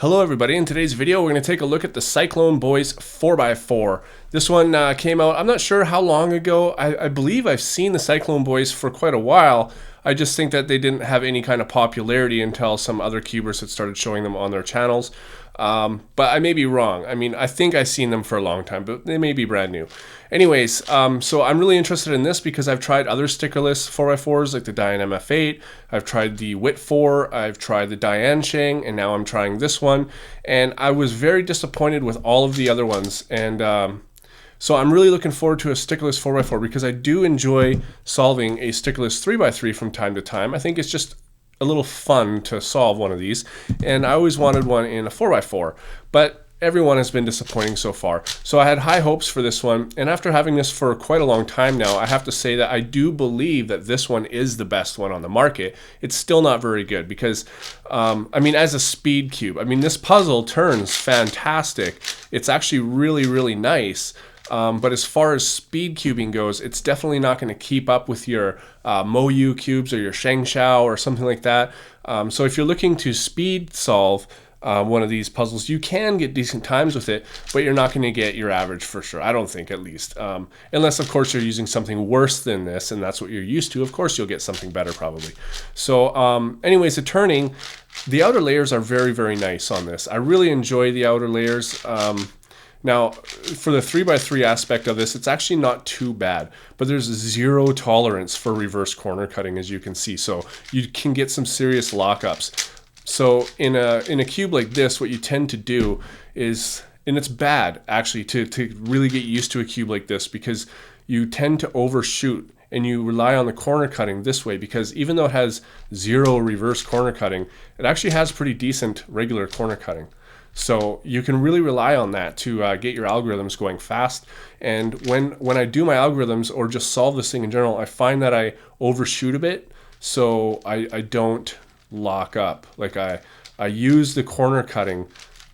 Hello everybody, in today's video we're going to take a look at the Cyclone Boys 4x4. This one came out, I'm not sure how long ago. I believe I've seen the Cyclone Boys for quite a while. I just think that they didn't have any kind of popularity until some other cubers had started showing them on their channels. But I may be wrong. I mean, I think I've seen them for a long time, but they may be brand new. Anyways, so I'm really interested in this because I've tried other stickerless 4x4s like the Diane MF8, I've tried the Wit 4, I've tried the Diane Shang, and now I'm trying this one. And I was very disappointed with all of the other ones. And so I'm really looking forward to a stickerless 4x4 because I do enjoy solving a stickerless 3x3 from time to time. I think it's just a little fun to solve one of these, and I always wanted one in a 4x4, but everyone has been disappointing so far. So I had high hopes for this one, and after having this for quite a long time now, I have to say that I do believe that this one is the best one on the market. It's still not very good because, I mean, as a speed cube, I mean, this puzzle turns fantastic. It's actually really, really nice. But as far as speed cubing goes, it's definitely not going to keep up with your Moyu cubes or your Shangshao or something like that. So if you're looking to speed solve one of these puzzles, you can get decent times with it, but you're not going to get your average for sure. I don't think, at least. Unless, of course, you're using something worse than this, and that's what you're used to. Of course, you'll get something better probably. So anyways, the turning, the outer layers are very, very nice on this. I really enjoy the outer layers. Now, for the 3x3 aspect of this, it's actually not too bad, but there's zero tolerance for reverse corner cutting, as you can see. So you can get some serious lockups. So in a cube like this, what you tend to do is, and it's bad actually to really get used to a cube like this, because you tend to overshoot and you rely on the corner cutting this way, because even though it has zero reverse corner cutting, it actually has pretty decent regular corner cutting. So you can really rely on that to get your algorithms going fast. And when I do my algorithms or just solve this thing in general, I find that I overshoot a bit, so I don't lock up. Like I use the corner cutting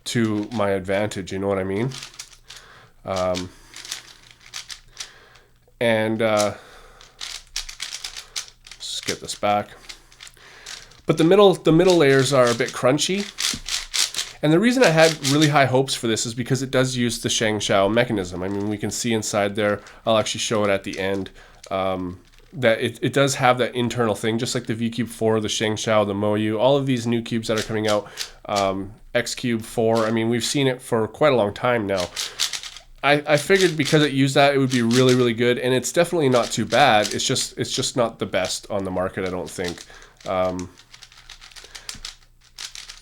to my advantage, you know what I mean? Just get this back. But the middle layers are a bit crunchy. And the reason I had really high hopes for this is because it does use the Shangshao mechanism. I mean, we can see inside there, I'll actually show it at the end, that it does have that internal thing, just like the V-Cube 4, the Shangshao, the Moyu, all of these new cubes that are coming out, X-Cube 4, I mean, we've seen it for quite a long time now. I figured because it used that, it would be really, really good, and it's definitely not too bad. It's just not the best on the market, I don't think.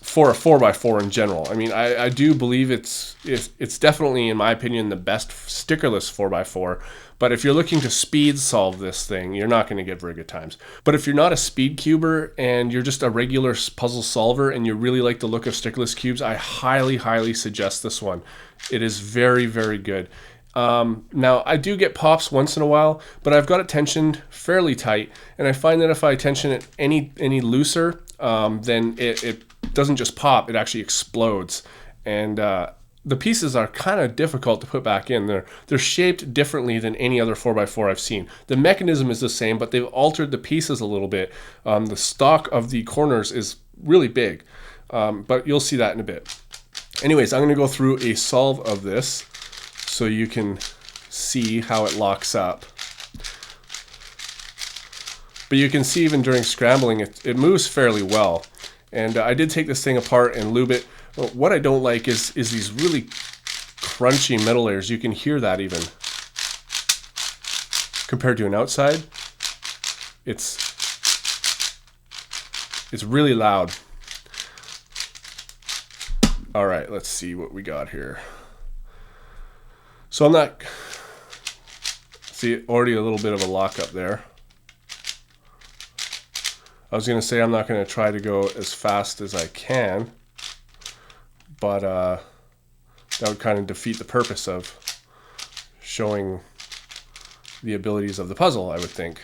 For a 4x4 in general. I mean, I do believe it's definitely, in my opinion, the best stickerless 4x4. But if you're looking to speed solve this thing, you're not going to get very good times. But if you're not a speed cuber and you're just a regular puzzle solver and you really like the look of stickerless cubes, I highly, highly suggest this one. It is very, very good. Now, I do get pops once in a while, but I've got it tensioned fairly tight. And I find that if I tension it any looser, then it doesn't just pop, it actually explodes. And the pieces are kind of difficult to put back in. They're shaped differently than any other 4x4 I've seen. The mechanism is the same, but they've altered the pieces a little bit. The stock of the corners is really big, but you'll see that in a bit. Anyways, I'm going to go through a solve of this so you can see how it locks up. But you can see even during scrambling, it moves fairly well. And I did take this thing apart and lube it. What I don't like is these really crunchy metal layers. You can hear that even. Compared to an outside, it's really loud. All right, let's see what we got here. So I'm not, see, already a little bit of a lockup there. I was going to say I'm not going to try to go as fast as I can, but that would kind of defeat the purpose of showing the abilities of the puzzle, I would think.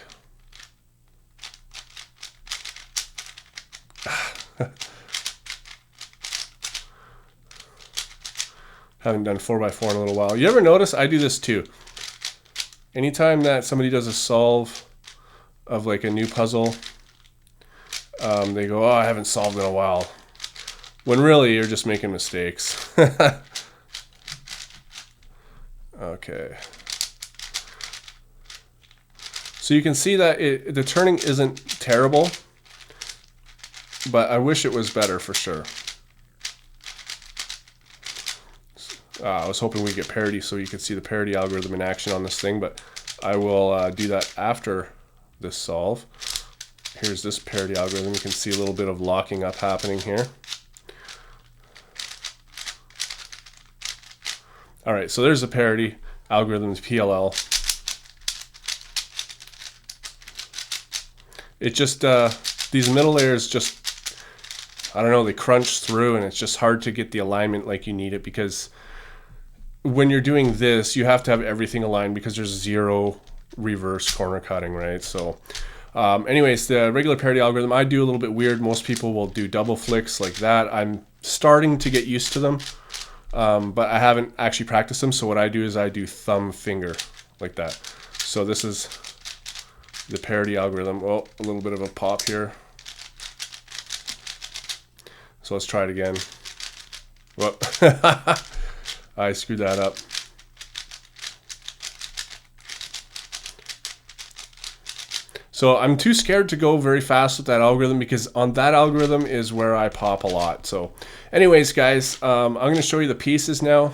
Haven't done 4x4 in a little while. You ever notice I do this too? Anytime that somebody does a solve of like a new puzzle, they go, oh, I haven't solved in a while. when really you're just making mistakes. Okay. So you can see that the turning isn't terrible, but I wish it was better for sure. I was hoping we'd get parity so you could see the parity algorithm in action on this thing, but I will do that after this solve. Here's this parity algorithm. You can see a little bit of locking up happening here. All right, so there's the parity algorithm's PLL. It just, these middle layers just, I don't know, they crunch through, and it's just hard to get the alignment like you need it, because when you're doing this, you have to have everything aligned because there's zero reverse corner cutting, right? So anyways, the regular parity algorithm, I do a little bit weird. Most people will do double flicks like that. I'm starting to get used to them, but I haven't actually practiced them. So what I do is I do thumb finger like that. So this is the parity algorithm. Oh, a little bit of a pop here. So let's try it again. Whoop. I screwed that up. So I'm too scared to go very fast with that algorithm, because on that algorithm is where I pop a lot. So anyways, guys, I'm going to show you the pieces now,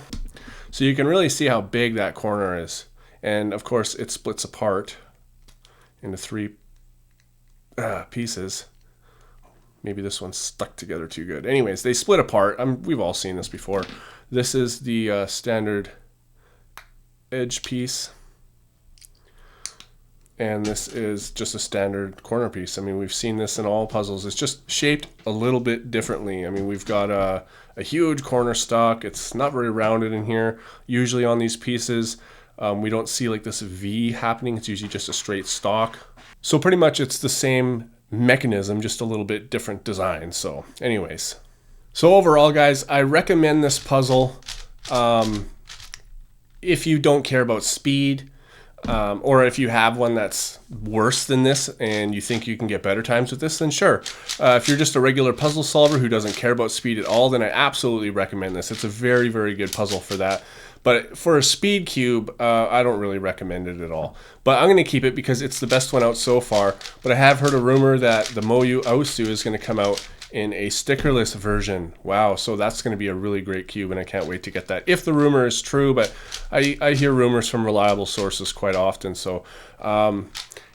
so you can really see how big that corner is. And of course it splits apart into three pieces. Maybe this one's stuck together too good. Anyways, they split apart. We've all seen this before. This is the standard edge piece, and this is just a standard corner piece. I mean, we've seen this in all puzzles. It's just shaped a little bit differently. I mean, we've got a huge corner stock. It's not very rounded in here. Usually on these pieces, we don't see like this V happening. It's usually just a straight stock. So pretty much it's the same mechanism, just a little bit different design. So anyways, so overall, guys, I recommend this puzzle if you don't care about speed, or if you have one that's worse than this and you think you can get better times with this, then sure. If you're just a regular puzzle solver who doesn't care about speed at all, then I absolutely recommend this. It's a very, very good puzzle for that. But for a speed cube, I don't really recommend it at all. But I'm going to keep it because it's the best one out so far. But I have heard a rumor that the Moyu Aosu is going to come out in a stickerless version. Wow, so that's going to be a really great cube, and I can't wait to get that, if the rumor is true. But I hear rumors from reliable sources quite often. So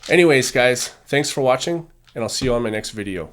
anyways, guys, thanks for watching, and I'll see you on my next video.